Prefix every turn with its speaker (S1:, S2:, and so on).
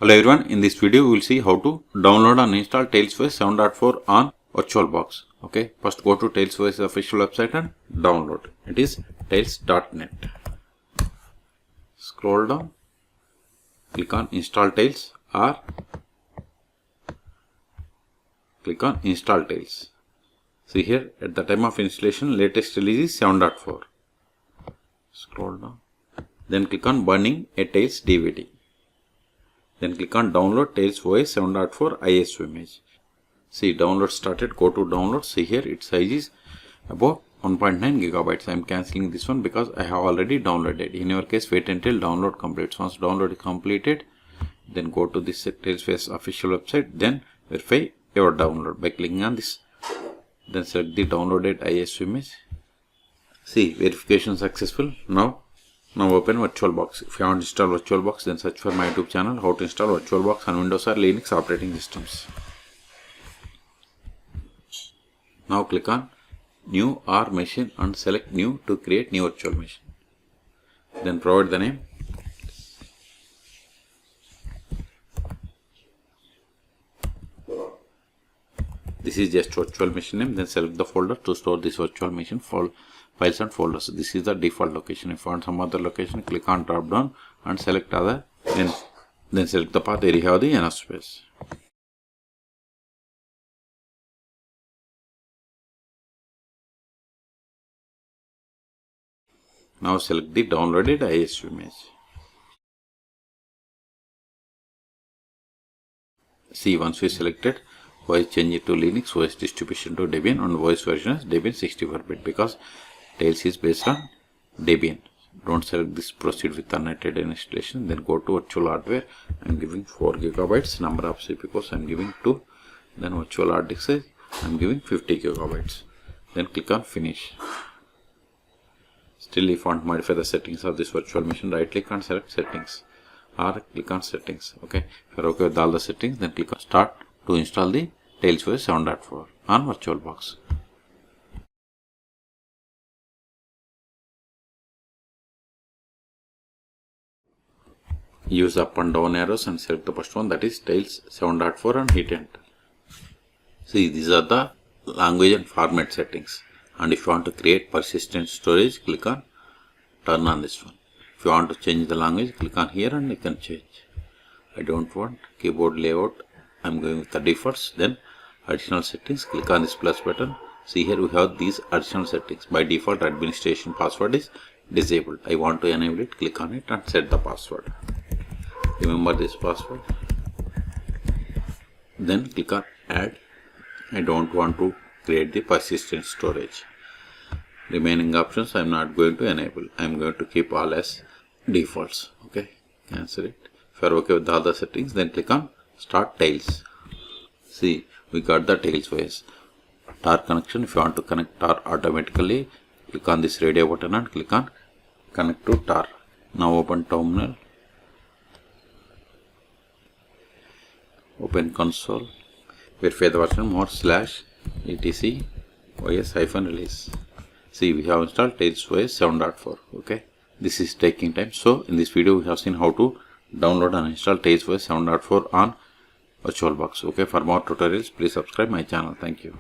S1: Hello everyone, in this video we will see how to download and install TailsOS 7.4 on VirtualBox. Okay, first go to TailsOS official website and download. It is tails.net. Scroll down, click on install Tails or click on install Tails. See here at the time of installation latest release is 7.4. Scroll down, then click on burning a Tails DVD. Then click on download TailsOS 7.4 ISO image. See, download started. Go to download. See here its size is about 1.9 gigabytes. I am cancelling this one because I have already downloaded. In your case, wait until download completes. Once download is completed, then go to this TailsOS official website. Then verify your download by clicking on this. Then select the downloaded ISO image. See, verification successful. Now open VirtualBox. If you want to install VirtualBox, then search for my YouTube channel how to install VirtualBox on Windows or Linux operating systems. Now click on New or Machine and select New to create new virtual machine. Then provide the name. This is just virtual machine name. Then select the folder to store this virtual machine files and folders. This is the default location. If you want some other location, click on drop down and select other. Then select the path where you have the enough space. Now select the downloaded ISO image. See, once we selected, voice change it to Linux, voice distribution to Debian, and voice version is Debian 64-bit because Tails is based on Debian. Don't select this proceed with unneeded installation. Then go to virtual hardware. I am giving 4 gigabytes. Number of CPU cores I am giving 2. Then virtual hard disk size I am giving 50 gigabytes. Then click on finish. Still, if you want to modify the settings of this virtual machine, right click and select settings or click on settings. Okay, if you are okay with all the settings, then click on start to install the TailsOS 7.4 on VirtualBox. Use up and down arrows and select the first one, that is Tails 7.4, and hit enter. See, these are the language and format settings. And if you want to create persistent storage, click on turn on this one. If you want to change the language, click on here and you can change. I don't want keyboard layout. I am going with the defaults. Then additional settings, click on this plus button. See here we have these additional settings. By default administration password is disabled. I want to enable it. Click on it and set the password. Remember this password. Then click on add. I don't want to create the persistent storage. Remaining options I am not going to enable. I am going to keep all as defaults. Okay, cancel it. If you are okay with all the settings, then click on start Tails. See, we got the TailsOS tar connection. If you want to connect tar automatically, click on this radio button and click on connect to tar. Now open terminal, open console, verify the version more /etc os-release. See, we have installed TailsOS 7.4. okay, this is taking time. So in this video we have seen how to download and install TailsOS 7.4 on VirtualBox. Okay, for more tutorials please subscribe my channel. Thank you.